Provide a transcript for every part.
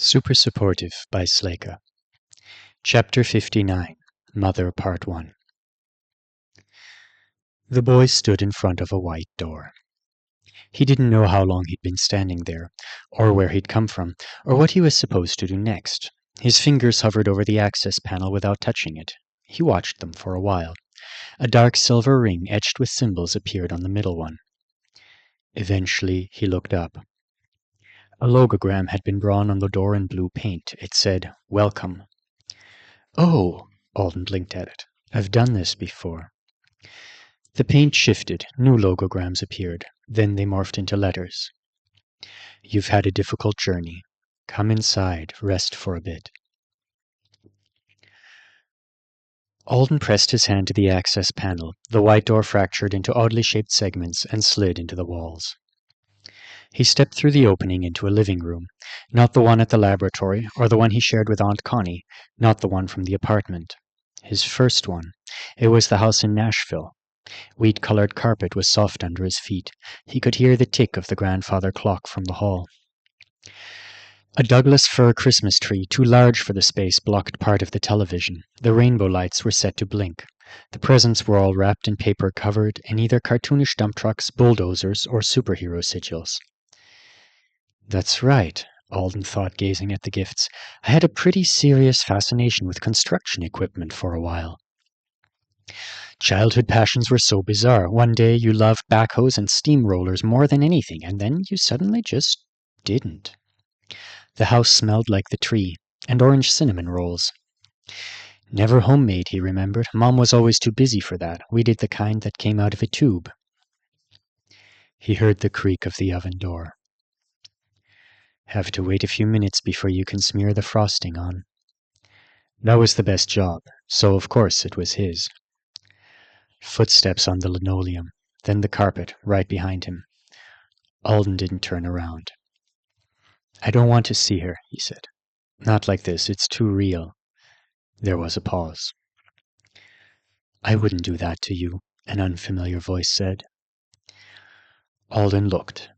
Super Supportive by Sleyca. Chapter 59, Mother Part 1. The boy stood in front of a white door. He didn't know how long he'd been standing there, or where he'd come from, or what he was supposed to do next. His fingers hovered over the access panel without touching it. He watched them for a while. A dark silver ring etched with symbols appeared on the middle one. Eventually, he looked up. A logogram had been drawn on the door in blue paint. It said, "Welcome." "Oh," Alden blinked at it. "I've done this before." The paint shifted. New logograms appeared. Then they morphed into letters. "You've had a difficult journey. Come inside. Rest for a bit." Alden pressed his hand to the access panel. The white door fractured into oddly shaped segments and slid into the walls. He stepped through the opening into a living room, not the one at the laboratory, or the one he shared with Aunt Connie, not the one from the apartment. His first one. It was the house in Nashville. Wheat-colored carpet was soft under his feet. He could hear the tick of the grandfather clock from the hall. A Douglas fir Christmas tree, too large for the space, blocked part of the television. The rainbow lights were set to blink. The presents were all wrapped in paper covered in either cartoonish dump trucks, bulldozers, or superhero sigils. "That's right," Alden thought, gazing at the gifts. "I had a pretty serious fascination with construction equipment for a while. Childhood passions were so bizarre. One day you loved backhoes and steamrollers more than anything, and then you suddenly just didn't." The house smelled like the tree, and orange cinnamon rolls. Never homemade, he remembered. Mom was always too busy for that. We did the kind that came out of a tube. He heard the creak of the oven door. "Have to wait a few minutes before you can smear the frosting on." That was the best job, so of course it was his. Footsteps on the linoleum, then the carpet right behind him. Alden didn't turn around. "I don't want to see her," he said. "Not like this, it's too real." There was a pause. "I wouldn't do that to you," an unfamiliar voice said. Alden looked.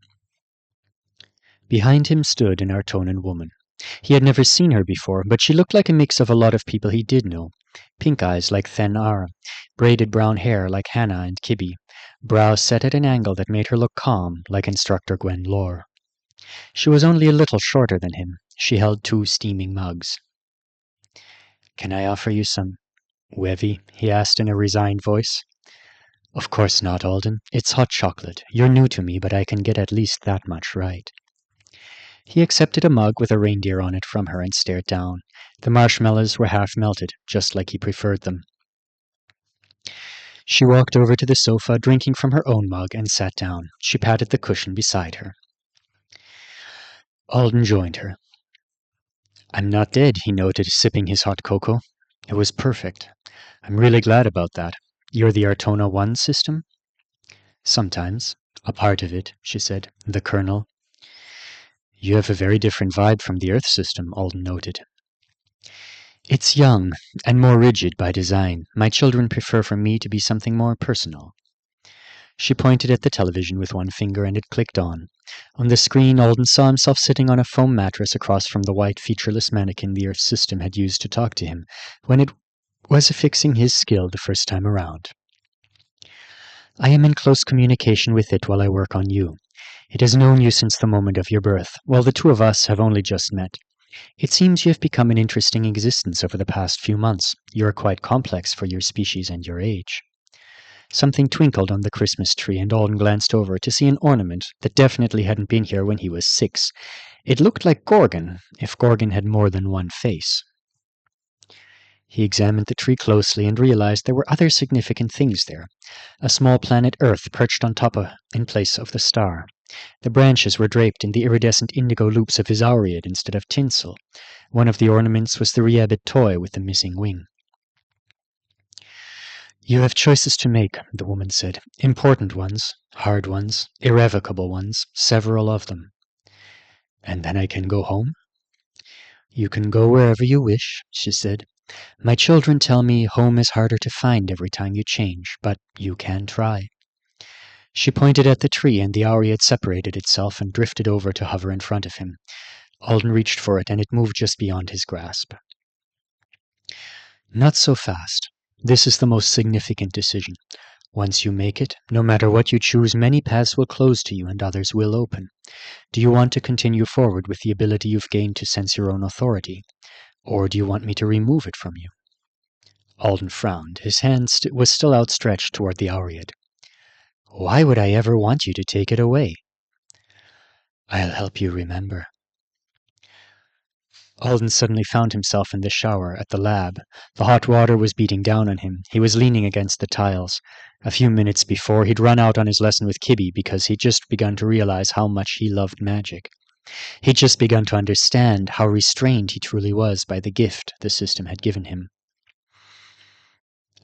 Behind him stood an Artonan woman. He had never seen her before, but she looked like a mix of a lot of people he did know. Pink eyes like Thenara, braided brown hair like Hannah and Kibby, brows set at an angle that made her look calm like Instructor Gwen Lore. She was only a little shorter than him. She held 2 steaming mugs. "Can I offer you some wevy?" he asked in a resigned voice. "Of course not, Alden. It's hot chocolate. You're new to me, but I can get at least that much right." He accepted a mug with a reindeer on it from her and stared down. The marshmallows were half melted, just like he preferred them. She walked over to the sofa, drinking from her own mug, and sat down. She patted the cushion beside her. Alden joined her. "I'm not dead," he noted, sipping his hot cocoa. "It was perfect. I'm really glad about that. You're the Artona 1 system?" "Sometimes. A part of it," she said. "The kernel." "You have a very different vibe from the Earth system," Alden noted. "It's young, and more rigid by design. My children prefer for me to be something more personal." She pointed at the television with one finger, and it clicked on. On the screen, Alden saw himself sitting on a foam mattress across from the white, featureless mannequin the Earth system had used to talk to him, when it was affixing his skill the first time around. "I am in close communication with it while I work on you. It has known you since the moment of your birth, while the two of us have only just met. It seems you have become an interesting existence over the past few months. You are quite complex for your species and your age." Something twinkled on the Christmas tree, and Alden glanced over to see an ornament that definitely hadn't been here when he was 6. It looked like Gorgon, if Gorgon had more than one face. He examined the tree closely and realized there were other significant things there. A small planet Earth perched on top in place of the star. The branches were draped in the iridescent indigo loops of his aureate instead of tinsel. One of the ornaments was the Riebit toy with the missing wing. "You have choices to make," the woman said. "Important ones, hard ones, irrevocable ones, several of them." "And then I can go home?" "You can go wherever you wish," she said. "My children tell me home is harder to find every time you change, but you can try." She pointed at the tree, and the aureate separated itself and drifted over to hover in front of him. Alden reached for it, and it moved just beyond his grasp. Not so fast. This is the most significant decision. Once you make it, no matter what you choose, many paths will close to you and others will open. Do you want to continue forward with the ability you've gained to sense your own authority? Or do you want me to remove it from you? Alden frowned. His hand was still outstretched toward the Aureate. Why would I ever want you to take it away? I'll help you remember. Alden suddenly found himself in the shower at the lab. The hot water was beating down on him. He was leaning against the tiles. A few minutes before, he'd run out on his lesson with Kibby because he'd just begun to realize how much he loved magic. He'd just begun to understand how restrained he truly was by the gift the system had given him.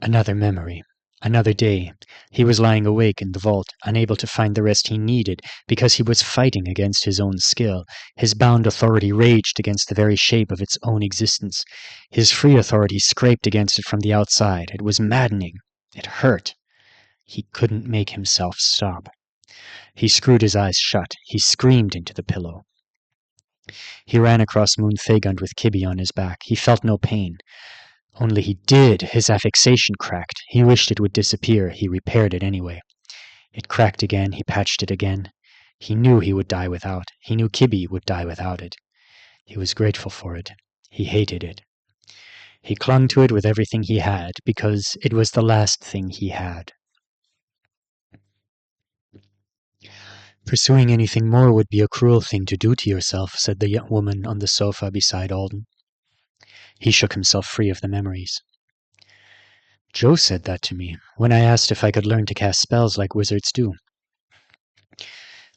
Another memory. Another day. He was lying awake in the vault, unable to find the rest he needed because he was fighting against his own skill. His bound authority raged against the very shape of its own existence. His free authority scraped against it from the outside. It was maddening. It hurt. He couldn't make himself stop. He screwed his eyes shut. He screamed into the pillow. He ran across Moon Thagund with Kibby on his back. He felt no pain. Only he did. His affixation cracked. He wished it would disappear. He repaired it anyway. It cracked again. He patched it again. He knew he would die without. He knew Kibby would die without it. He was grateful for it. He hated it. He clung to it with everything he had, because it was the last thing he had. Pursuing anything more would be a cruel thing to do to yourself, said the young woman on the sofa beside Alden. He shook himself free of the memories. Joe said that to me, when I asked if I could learn to cast spells like wizards do.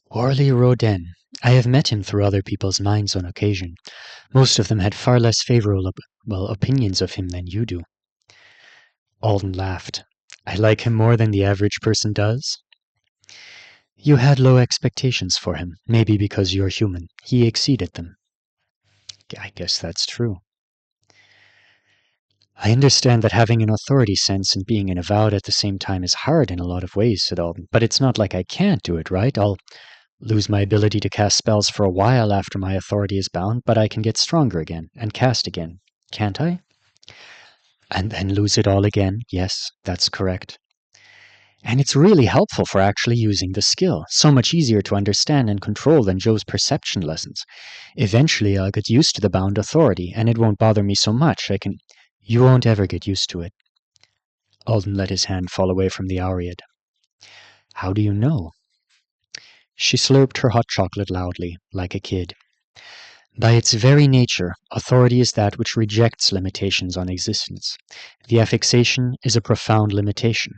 Orly Rodin. I have met him through other people's minds on occasion. Most of them had far less favorable opinions of him than you do. Alden laughed. I like him more than the average person does? You had low expectations for him, maybe because you're human. He exceeded them. I guess that's true. I understand that having an authority sense and being an avowed at the same time is hard in a lot of ways, said Alden. But it's not like I can't do it, right? I'll lose my ability to cast spells for a while after my authority is bound, but I can get stronger again and cast again, can't I? And then lose it all again. Yes, that's correct. And it's really helpful for actually using the skill. So much easier to understand and control than Joe's perception lessons. Eventually I'll get used to the bound authority, and it won't bother me so much. You won't ever get used to it. Alden let his hand fall away from the Aureate. How do you know? She slurped her hot chocolate loudly, like a kid. By its very nature, authority is that which rejects limitations on existence. The affixation is a profound limitation.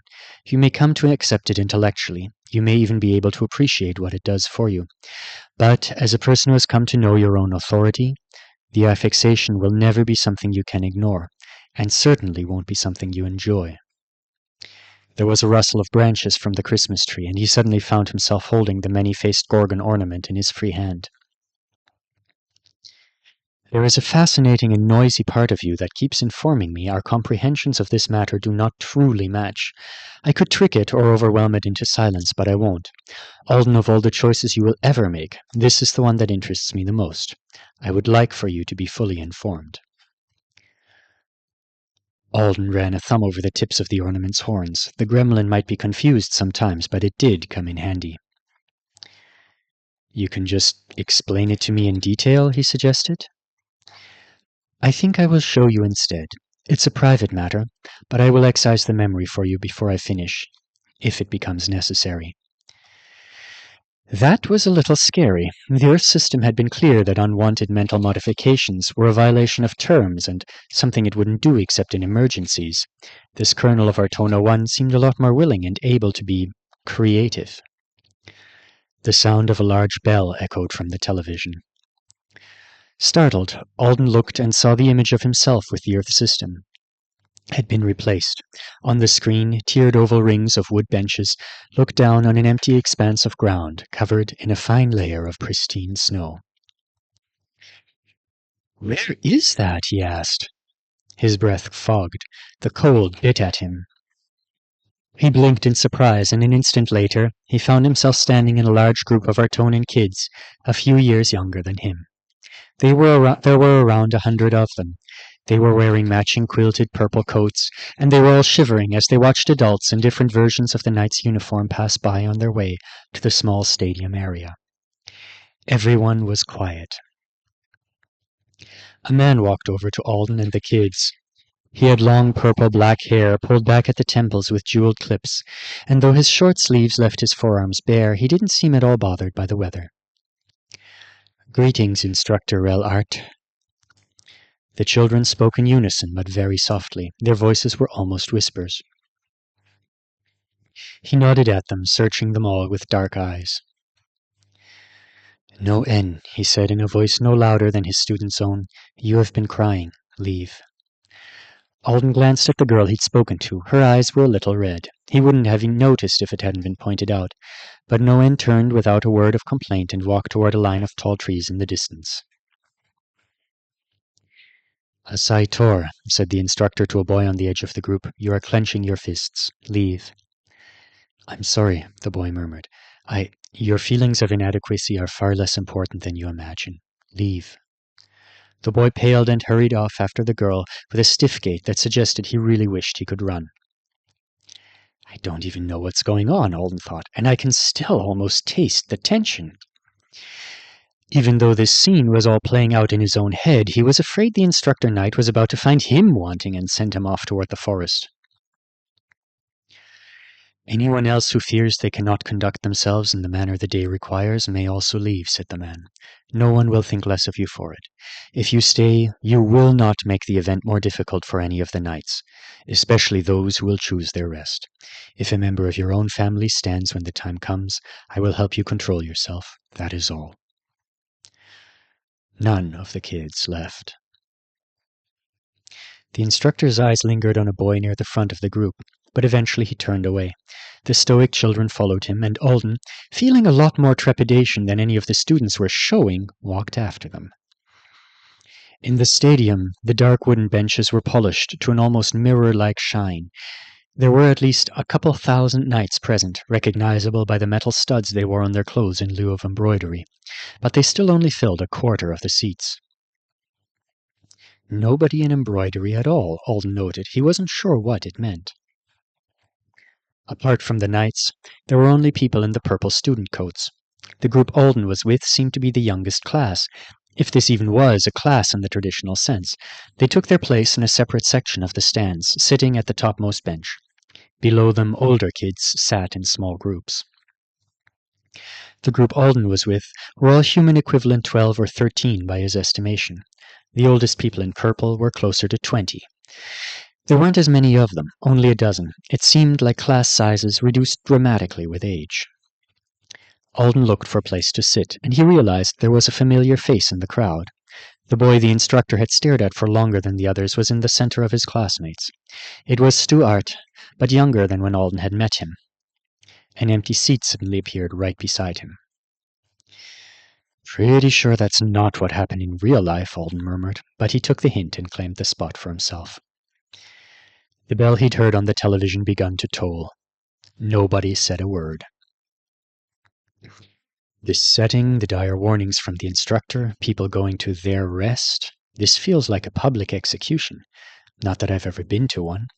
You may come to accept it intellectually. You may even be able to appreciate what it does for you. But as a person who has come to know your own authority, the affixation will never be something you can ignore, and certainly won't be something you enjoy. There was a rustle of branches from the Christmas tree, and he suddenly found himself holding the many-faced Gorgon ornament in his free hand. There is a fascinating and noisy part of you that keeps informing me our comprehensions of this matter do not truly match. I could trick it or overwhelm it into silence, but I won't. Alden, of all the choices you will ever make, this is the one that interests me the most. I would like for you to be fully informed. Alden ran a thumb over the tips of the ornament's horns. The gremlin might be confused sometimes, but it did come in handy. You can just explain it to me in detail, he suggested. I think I will show you instead. It's a private matter, but I will excise the memory for you before I finish, if it becomes necessary. That was a little scary. The Earth system had been clear that unwanted mental modifications were a violation of terms and something it wouldn't do except in emergencies. This colonel of Artona 1 seemed a lot more willing and able to be creative. The sound of a large bell echoed from the television. Startled, Alden looked and saw the image of himself with the Earth system had been replaced. On the screen, tiered oval rings of wood benches looked down on an empty expanse of ground covered in a fine layer of pristine snow. Where is that? He asked. His breath fogged. The cold bit at him. He blinked in surprise, and an instant later, he found himself standing in a large group of Artonan kids, a few years younger than him. There were around 100 of them. They were wearing matching quilted purple coats, and they were all shivering as they watched adults in different versions of the knight's uniform pass by on their way to the small stadium area. Everyone was quiet. A man walked over to Alden and the kids. He had long purple-black hair pulled back at the temples with jeweled clips, and though his short sleeves left his forearms bare, he didn't seem at all bothered by the weather. "Greetings, Instructor Rel Art." The children spoke in unison, but very softly. Their voices were almost whispers. He nodded at them, searching them all with dark eyes. "No N," he said in a voice no louder than his student's own. "You have been crying. Leave." Alden glanced at the girl he'd spoken to. Her eyes were a little red. He wouldn't have noticed if it hadn't been pointed out, but Noen turned without a word of complaint and walked toward a line of tall trees in the distance. "Asai Tor," said the instructor to a boy on the edge of the group. "You are clenching your fists. Leave." "I'm sorry," the boy murmured. Your feelings of inadequacy are far less important than you imagine. Leave." The boy paled and hurried off after the girl with a stiff gait that suggested he really wished he could run. I don't even know what's going on, Alden thought, and I can still almost taste the tension. Even though this scene was all playing out in his own head, he was afraid the instructor knight was about to find him wanting and send him off toward the forest. "Anyone else who fears they cannot conduct themselves in the manner the day requires may also leave," said the man. "No one will think less of you for it. If you stay, you will not make the event more difficult for any of the knights, especially those who will choose their rest. If a member of your own family stands when the time comes, I will help you control yourself. That is all." None of the kids left. The instructor's eyes lingered on a boy near the front of the group, but eventually he turned away. The stoic children followed him, and Alden, feeling a lot more trepidation than any of the students were showing, walked after them. In the stadium, the dark wooden benches were polished to an almost mirror-like shine. There were at least a couple thousand knights present, recognizable by the metal studs they wore on their clothes in lieu of embroidery, but they still only filled a quarter of the seats. Nobody in embroidery at all, Alden noted. He wasn't sure what it meant. Apart from the knights, there were only people in the purple student coats. The group Alden was with seemed to be the youngest class, if this even was a class in the traditional sense. They took their place in a separate section of the stands, sitting at the topmost bench. Below them, older kids sat in small groups. The group Alden was with were all human equivalent 12 or 13 by his estimation. The oldest people in purple were closer to 20. There weren't as many of them, only a dozen. It seemed like class sizes reduced dramatically with age. Alden looked for a place to sit, and he realized there was a familiar face in the crowd. The boy the instructor had stared at for longer than the others was in the center of his classmates. It was Stuart, but younger than when Alden had met him. An empty seat suddenly appeared right beside him. "Pretty sure that's not what happened in real life," Alden murmured, but he took the hint and claimed the spot for himself. The bell he'd heard on the television begun to toll. Nobody said a word. This setting, the dire warnings from the instructor, people going to their rest, this feels like a public execution. Not that I've ever been to one.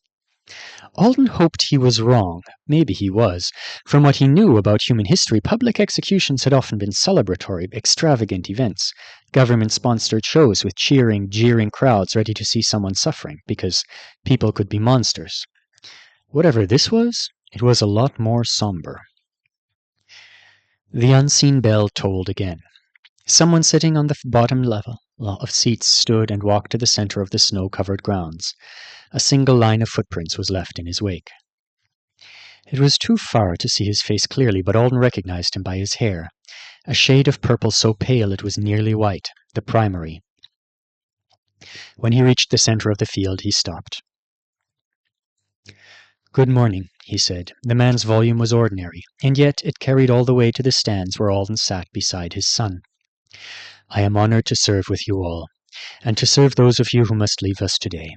Alden hoped he was wrong. Maybe he was. From what he knew about human history, public executions had often been celebratory, extravagant events, government-sponsored shows with cheering, jeering crowds ready to see someone suffering, because people could be monsters. Whatever this was, it was a lot more somber. The unseen bell tolled again. Someone sitting on the bottom level of seats stood and walked to the center of the snow-covered grounds. A single line of footprints was left in his wake. It was too far to see his face clearly, but Alden recognized him by his hair, a shade of purple so pale it was nearly white, the primary. When he reached the center of the field, he stopped. "Good morning," he said. The man's volume was ordinary, and yet it carried all the way to the stands where Alden sat beside his son. "I am honored to serve with you all, and to serve those of you who must leave us today.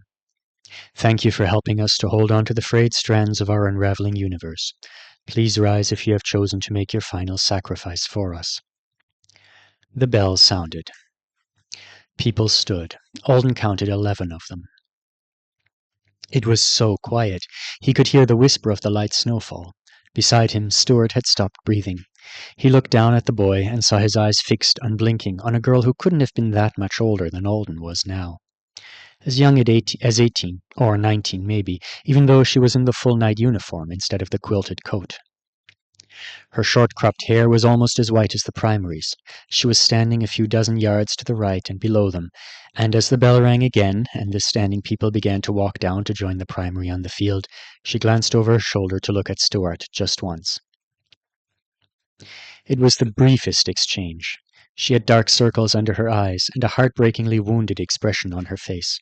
Thank you for helping us to hold on to the frayed strands of our unraveling universe. Please rise if you have chosen to make your final sacrifice for us." The bell sounded. People stood. Alden counted 11 of them. It was so quiet, he could hear the whisper of the light snowfall. Beside him, Stuart had stopped breathing. He looked down at the boy and saw his eyes fixed, unblinking, on a girl who couldn't have been that much older than Alden was now. As young as 18, or 19 maybe, even though she was in the full night uniform instead of the quilted coat. Her short-cropped hair was almost as white as the primary's. She was standing a few dozen yards to the right and below them, and as the bell rang again, and the standing people began to walk down to join the primary on the field, she glanced over her shoulder to look at Stuart just once. It was the briefest exchange. She had dark circles under her eyes and a heartbreakingly wounded expression on her face.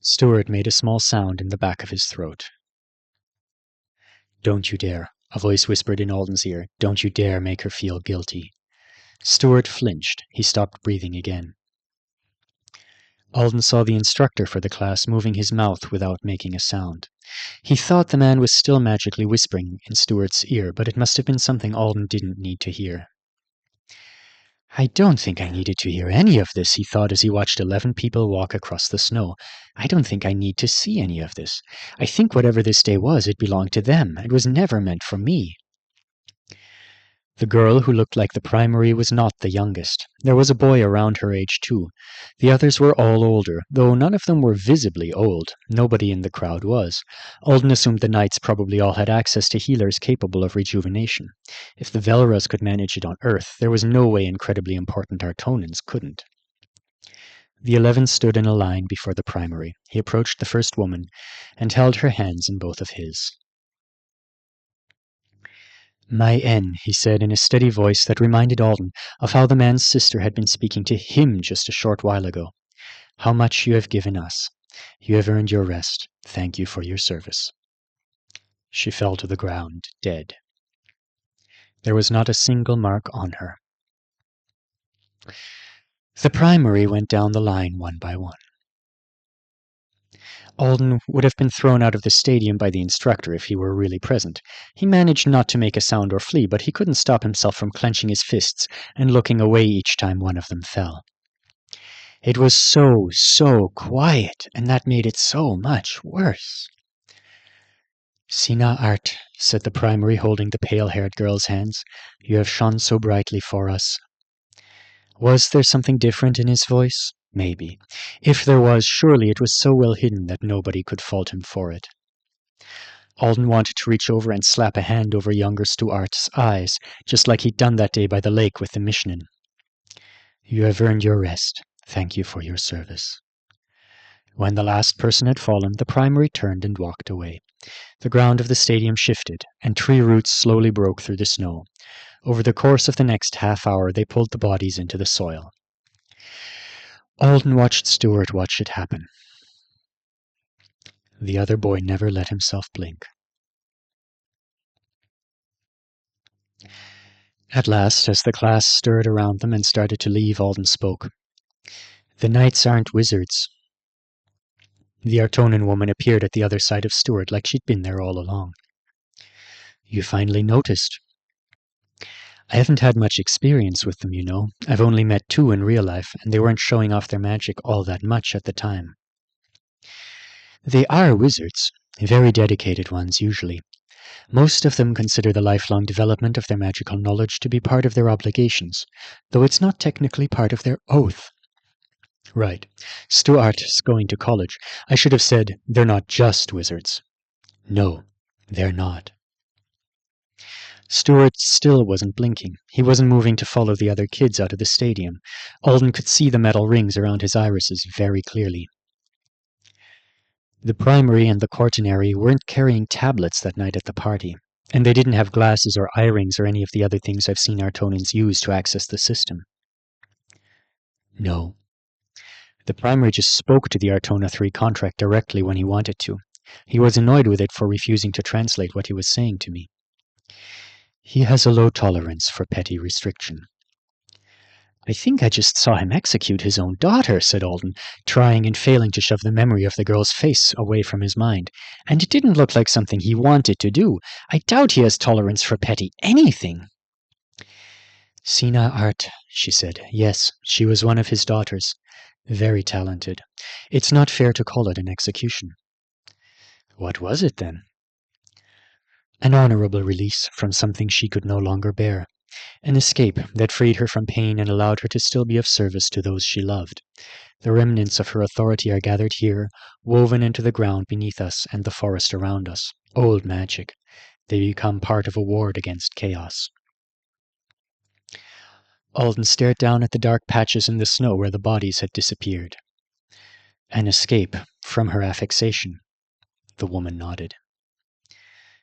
Stuart made a small sound in the back of his throat. "Don't you dare," a voice whispered in Alden's ear. "Don't you dare make her feel guilty." Stuart flinched. He stopped breathing again. Alden saw the instructor for the class moving his mouth without making a sound. He thought the man was still magically whispering in Stuart's ear, but it must have been something Alden didn't need to hear. "I don't think I needed to hear any of this," he thought as he watched 11 people walk across the snow. "I don't think I need to see any of this. I think whatever this day was, it belonged to them. It was never meant for me." The girl who looked like the primary was not the youngest. There was a boy around her age, too. The others were all older, though none of them were visibly old. Nobody in the crowd was. Alden assumed the knights probably all had access to healers capable of rejuvenation. If the Velras could manage it on Earth, there was no way incredibly important Artonans couldn't. The 11 stood in a line before the primary. He approached the first woman and held her hands in both of his. "My N," he said in a steady voice that reminded Alden of how the man's sister had been speaking to him just a short while ago. "How much you have given us. You have earned your rest. Thank you for your service." She fell to the ground, dead. There was not a single mark on her. The primary went down the line one by one. Alden would have been thrown out of the stadium by the instructor if he were really present. He managed not to make a sound or flee, but he couldn't stop himself from clenching his fists and looking away each time one of them fell. It was so quiet, and that made it so much worse. "Sina Art," said the primary, holding the pale-haired girl's hands, "you have shone so brightly for us." Was there something different in his voice? Maybe. If there was, surely it was so well hidden that nobody could fault him for it. Alden wanted to reach over and slap a hand over younger Stuart's eyes, just like he'd done that day by the lake with the Mishnin. "You have earned your rest. Thank you for your service." When the last person had fallen, the primary turned and walked away. The ground of the stadium shifted, and tree roots slowly broke through the snow. Over the course of the next half hour, they pulled the bodies into the soil. Alden watched Stuart watch it happen. The other boy never let himself blink. At last, as the class stirred around them and started to leave, Alden spoke. "The knights aren't wizards." The Artonan woman appeared at the other side of Stuart like she'd been there all along. "You finally noticed." "I haven't had much experience with them, you know. I've only met 2 in real life, and they weren't showing off their magic all that much at the time." "They are wizards, very dedicated ones, usually. Most of them consider the lifelong development of their magical knowledge to be part of their obligations, though it's not technically part of their oath." "Right. Stuart's going to college. I should have said, they're not just wizards." "No, they're not." Stuart still wasn't blinking. He wasn't moving to follow the other kids out of the stadium. Alden could see the metal rings around his irises very clearly. The primary and the quaternary weren't carrying tablets that night at the party, and they didn't have glasses or eye rings or any of the other things I've seen Artonans use to access the system. No. The primary just spoke to the Artona 3 contract directly when he wanted to. He was annoyed with it for refusing to translate what he was saying to me. He has a low tolerance for petty restriction. "I think I just saw him execute his own daughter," said Alden, trying and failing to shove the memory of the girl's face away from his mind. "And it didn't look like something he wanted to do. I doubt he has tolerance for petty anything." "Sina Art," she said. Yes, she was one of his daughters. Very talented. It's not fair to call it an execution. What was it then? An honorable release from something she could no longer bear. An escape that freed her from pain and allowed her to still be of service to those she loved. The remnants of her authority are gathered here, woven into the ground beneath us and the forest around us. Old magic. They become part of a ward against chaos. Alden stared down at the dark patches in the snow where the bodies had disappeared. An escape from her affixation. The woman nodded.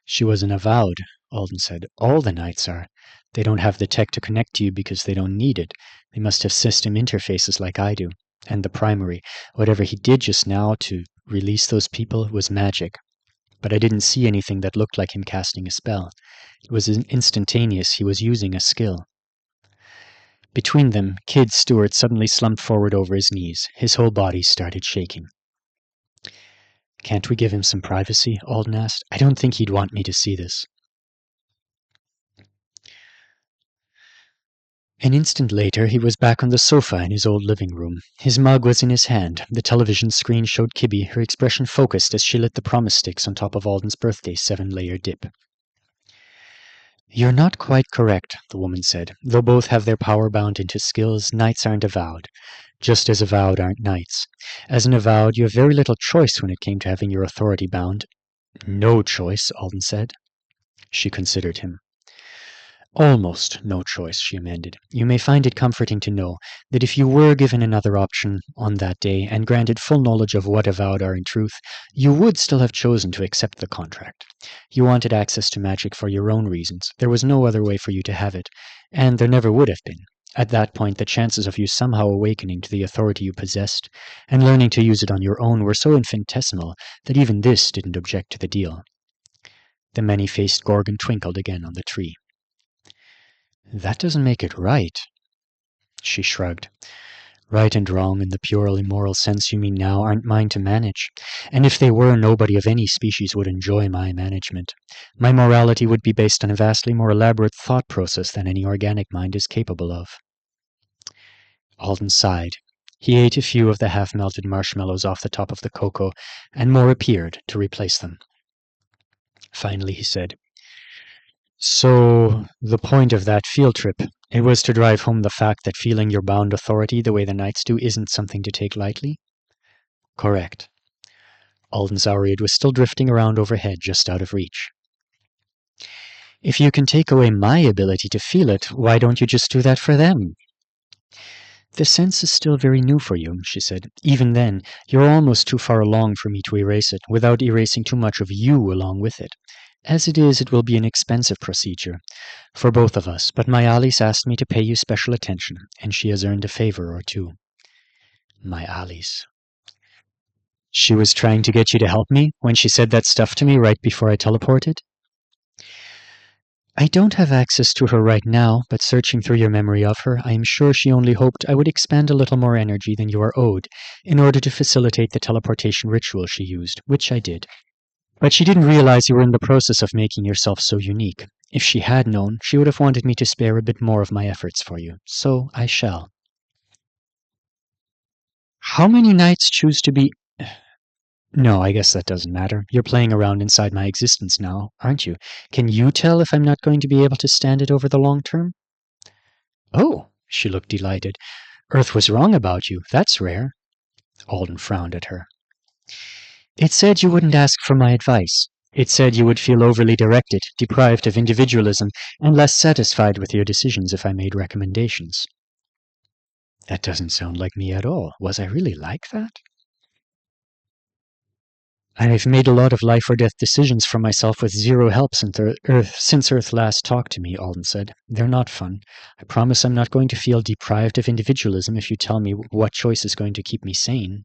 She was an avowed, Alden said. All the knights are. They don't have the tech to connect to you because they don't need it. They must have system interfaces like I do. And the primary, whatever he did just now to release those people, was magic. But I didn't see anything that looked like him casting a spell. It was instantaneous. He was using a skill. Between them, Kid Stewart suddenly slumped forward over his knees. His whole body started shaking. Can't we give him some privacy? Alden asked. I don't think he'd want me to see this. An instant later, he was back on the sofa in his old living room. His mug was in his hand. The television screen showed Kibby, her expression focused as she lit the promise sticks on top of Alden's birthday 7-layer dip. You're not quite correct, the woman said. Though both have their power bound into skills, knights aren't avowed. Just as avowed aren't knights. As an avowed, you have very little choice when it came to having your authority bound. No choice, Alden said. She considered him. Almost no choice, she amended. You may find it comforting to know that if you were given another option on that day and granted full knowledge of what avowed are in truth, you would still have chosen to accept the contract. You wanted access to magic for your own reasons. There was no other way for you to have it, and there never would have been. At that point, the chances of you somehow awakening to the authority you possessed and learning to use it on your own were so infinitesimal that even this didn't object to the deal. The many-faced Gorgon twinkled again on the tree. That doesn't make it right. She shrugged. Right and wrong in the purely moral sense you mean now aren't mine to manage. And if they were, nobody of any species would enjoy my management. My morality would be based on a vastly more elaborate thought process than any organic mind is capable of. Alden sighed. He ate a few of the half-melted marshmallows off the top of the cocoa, and more appeared to replace them. Finally he said, So, the point of that field trip, it was to drive home the fact that feeling your bound authority the way the knights do isn't something to take lightly? Correct. Alden's Auread was still drifting around overhead, just out of reach. If you can take away my ability to feel it, why don't you just do that for them? The sense is still very new for you, she said. Even then, you're almost too far along for me to erase it, without erasing too much of you along with it. As it is, it will be an expensive procedure for both of us, but my Alice asked me to pay you special attention, and she has earned a favor or two. My Alice. She was trying to get you to help me when she said that stuff to me right before I teleported? I don't have access to her right now, but searching through your memory of her, I am sure she only hoped I would expand a little more energy than you are owed in order to facilitate the teleportation ritual she used, which I did. But she didn't realize you were in the process of making yourself so unique. If she had known, she would have wanted me to spare a bit more of my efforts for you. So I shall. How many knights choose to be... No, I guess that doesn't matter. You're playing around inside my existence now, aren't you? Can you tell if I'm not going to be able to stand it over the long term? Oh, she looked delighted. Earth was wrong about you. That's rare. Alden frowned at her. It said you wouldn't ask for my advice. It said you would feel overly directed, deprived of individualism, and less satisfied with your decisions if I made recommendations. That doesn't sound like me at all. Was I really like that? I've made a lot of life-or-death decisions for myself with zero help since Earth last talked to me, Alden said. They're not fun. I promise I'm not going to feel deprived of individualism if you tell me what choice is going to keep me sane.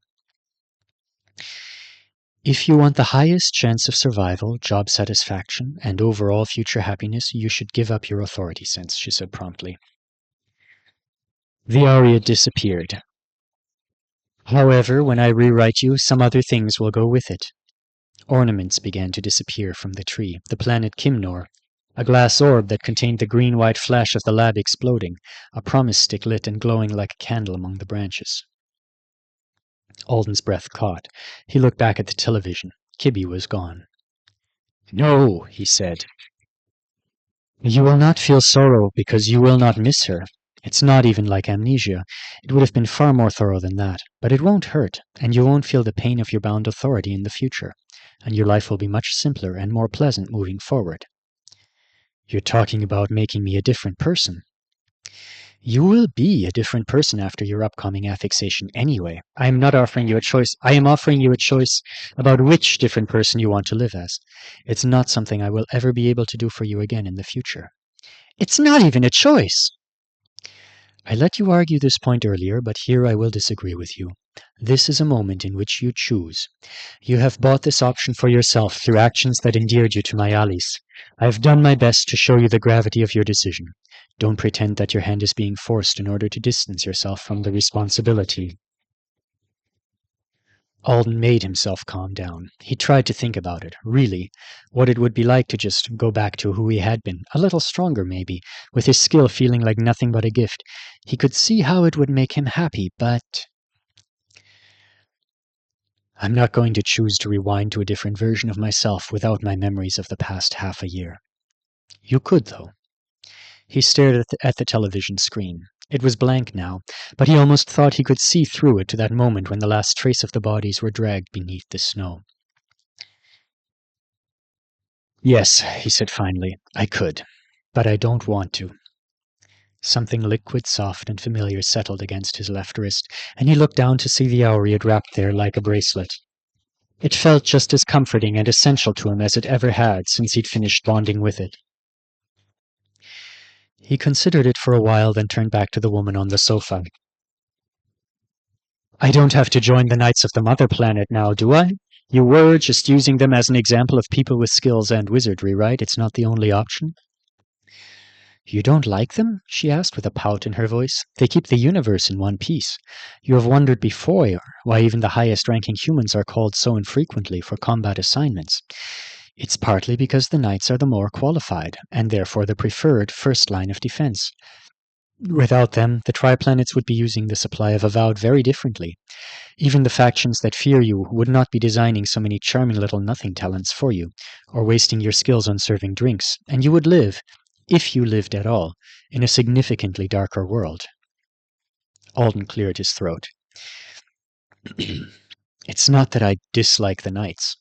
If you want the highest chance of survival, job satisfaction, and overall future happiness, you should give up your authority sense, she said promptly. The aria disappeared. However, when I rewrite you, some other things will go with it. Ornaments began to disappear from the tree. The planet Kimnor, A glass orb that contained the green-white flash of the lab exploding, a promise stick lit and glowing like a candle among the branches. Alden's breath caught. He looked back at the television. Kibby was gone. "No," he said. "You will not feel sorrow because you will not miss her. It's not even like amnesia. It would have been far more thorough than that. But it won't hurt, and you won't feel the pain of your bound authority in the future. And your life will be much simpler and more pleasant moving forward." "You're talking about making me a different person." "You will be a different person after your upcoming affixation anyway. I am not offering you a choice. I am offering you a choice about which different person you want to live as. It's not something I will ever be able to do for you again in the future." "It's not even a choice." "I let you argue this point earlier, but here I will disagree with you. This is a moment in which you choose. You have bought this option for yourself through actions that endeared you to my Alice. I have done my best to show you the gravity of your decision. Don't pretend that your hand is being forced in order to distance yourself from the responsibility." Alden made himself calm down. He tried to think about it, really, what it would be like to just go back to who he had been, a little stronger maybe, with his skill feeling like nothing but a gift. He could see how it would make him happy, but... "I'm not going to choose to rewind to a different version of myself without my memories of the past half a year." "You could, though." He stared at the television screen. It was blank now, but he almost thought he could see through it to that moment when the last trace of the bodies were dragged beneath the snow. "Yes," he said finally, "I could. But I don't want to." Something liquid, soft, and familiar settled against his left wrist, and he looked down to see the hour he had wrapped there like a bracelet. It felt just as comforting and essential to him as it ever had since he'd finished bonding with it. He considered it for a while, then turned back to the woman on the sofa. "I don't have to join the Knights of the Mother Planet now, do I? You were just using them as an example of people with skills and wizardry, right? It's not the only option." "You don't like them?" she asked with a pout in her voice. "They keep the universe in one piece. You have wondered before why even the highest-ranking humans are called so infrequently for combat assignments. It's partly because the knights are the more qualified, and therefore the preferred first line of defense. Without them, the triplanets would be using the supply of Avowed very differently. Even the factions that fear you would not be designing so many charming little nothing talents for you, or wasting your skills on serving drinks, and you would live, if you lived at all, in a significantly darker world." Alden cleared his throat. "It's not that I dislike the knights.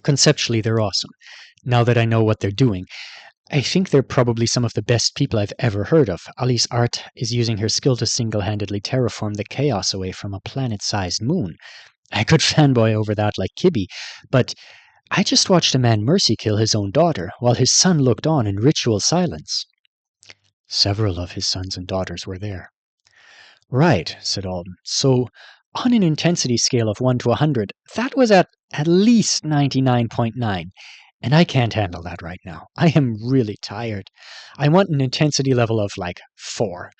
Conceptually, they're awesome. Now that I know what they're doing, I think they're probably some of the best people I've ever heard of. Alice Art is using her skill to single-handedly terraform the chaos away from a planet-sized moon. I could fanboy over that like Kibby, but I just watched a man mercy kill his own daughter, while his son looked on in ritual silence." Several of his sons and daughters were there. "Right," said Alden. "So, on an intensity scale of 1 to 100, that was at least 99.9. And I can't handle that right now. I am really tired. I want an intensity level of, like, 4,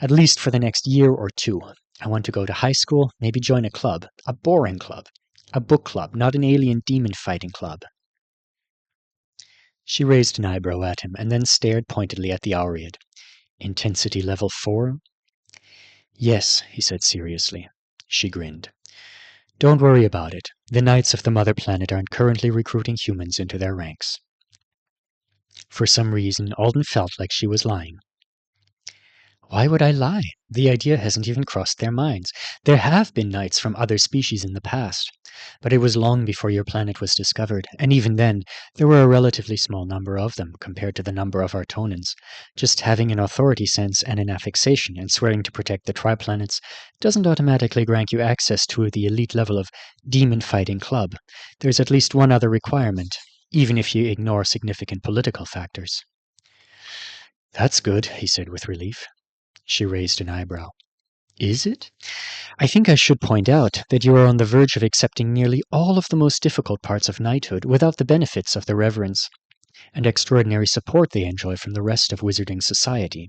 at least for the next year or two. I want to go to high school, maybe join a club, a boring club, a book club, not an alien demon fighting club." She raised an eyebrow at him, and then stared pointedly at the Aureid. "Intensity level 4? "Yes," he said seriously. She grinned. "Don't worry about it. The Knights of the Mother Planet aren't currently recruiting humans into their ranks." For some reason, Alden felt like she was lying. "Why would I lie? The idea hasn't even crossed their minds. There have been knights from other species in the past, but it was long before your planet was discovered, and even then, there were a relatively small number of them compared to the number of Artonans. Just having an authority sense and an affixation and swearing to protect the triplanets doesn't automatically grant you access to the elite level of demon-fighting club. There's at least one other requirement, even if you ignore significant political factors." "That's good," he said with relief. She raised an eyebrow. "Is it? I think I should point out that you are on the verge of accepting nearly all of the most difficult parts of knighthood without the benefits of the reverence and extraordinary support they enjoy from the rest of wizarding society."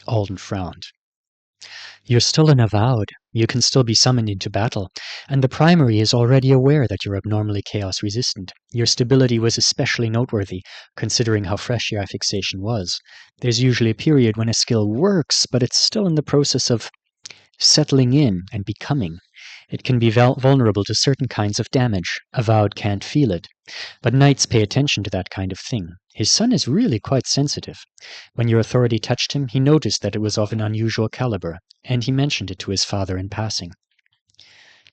Alden frowned. You're still an avowed. You can still be summoned into battle, and the primary is already aware that you're abnormally chaos resistant. Your stability was especially noteworthy, considering how fresh your fixation was. There's usually a period when a skill works, but it's still in the process of settling in and becoming. It can be vulnerable to certain kinds of damage. Avowed can't feel it. But knights pay attention to that kind of thing. His son is really quite sensitive. When your authority touched him, he noticed that it was of an unusual caliber, and he mentioned it to his father in passing.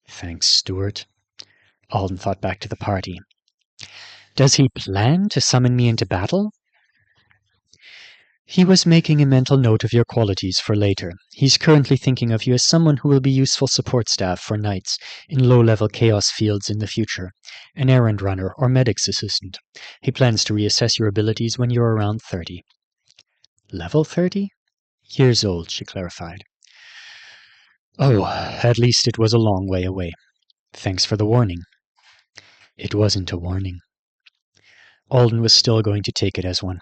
Thanks, Stuart. Alden thought back to the party. Does he plan to summon me into battle? He was making a mental note of your qualities for later. He's currently thinking of you as someone who will be useful support staff for knights in low-level chaos fields in the future, an errand runner or medic's assistant. He plans to reassess your abilities when you're around 30. Level 30? Years old, she clarified. Oh, at least it was a long way away. Thanks for the warning. It wasn't a warning. Alden was still going to take it as one.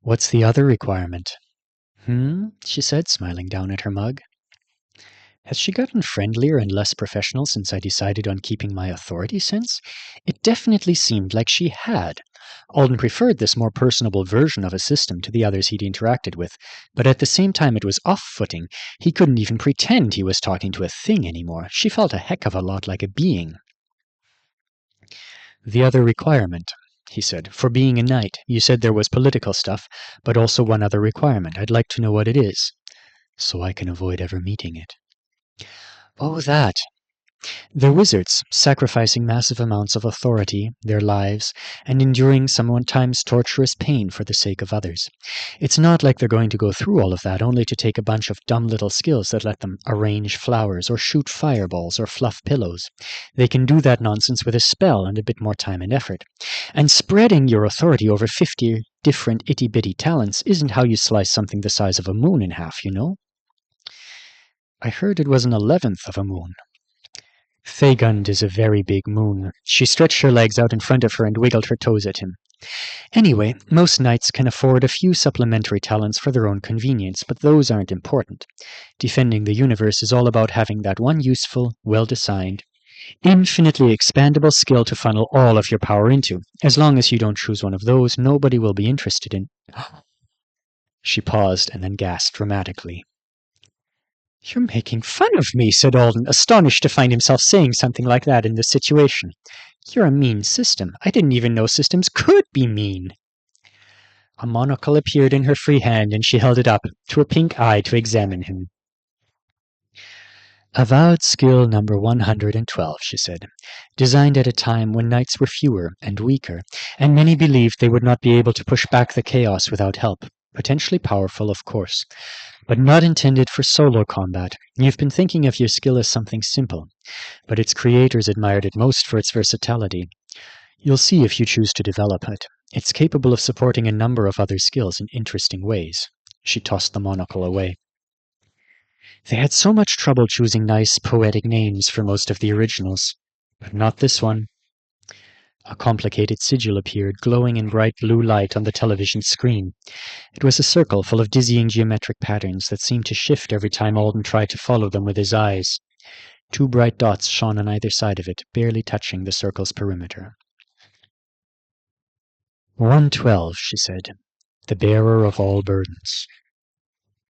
What's the other requirement? She said, smiling down at her mug. Has she gotten friendlier and less professional since I decided on keeping my authority sense? It definitely seemed like she had. Alden preferred this more personable version of a system to the others he'd interacted with, but at the same time it was off-putting. He couldn't even pretend he was talking to a thing anymore. She felt a heck of a lot like a being. The other requirement, he said. For being a knight, you said there was political stuff, but also one other requirement. I'd like to know what it is, so I can avoid ever meeting it. Oh, that. They're wizards, sacrificing massive amounts of authority, their lives, and enduring sometimes torturous pain for the sake of others. It's not like they're going to go through all of that only to take a bunch of dumb little skills that let them arrange flowers or shoot fireballs or fluff pillows. They can do that nonsense with a spell and a bit more time and effort. And spreading your authority over 50 different itty-bitty talents isn't how you slice something the size of a moon in half, you know? I heard it was an 11th of a moon. Fagund is a very big moon. She stretched her legs out in front of her and wiggled her toes at him. Anyway, most knights can afford a few supplementary talents for their own convenience, but those aren't important. Defending the universe is all about having that one useful, well-designed, infinitely expandable skill to funnel all of your power into. As long as you don't choose one of those, nobody will be interested in... She paused and then gasped dramatically. You're making fun of me, said Alden, astonished to find himself saying something like that in this situation. You're a mean system. I didn't even know systems could be mean. A monocle appeared in her free hand, and she held it up to a pink eye to examine him. Avowed skill number 112, she said, designed at a time when knights were fewer and weaker, and many believed they would not be able to push back the chaos without help. Potentially powerful, of course, but not intended for solo combat. You've been thinking of your skill as something simple, but its creators admired it most for its versatility. You'll see if you choose to develop it. It's capable of supporting a number of other skills in interesting ways. She tossed the monocle away. They had so much trouble choosing nice, poetic names for most of the originals, but not this one. A complicated sigil appeared, glowing in bright blue light on the television screen. It was a circle full of dizzying geometric patterns that seemed to shift every time Alden tried to follow them with his eyes. 2 bright dots shone on either side of it, barely touching the circle's perimeter. 112, she said, the bearer of all burdens.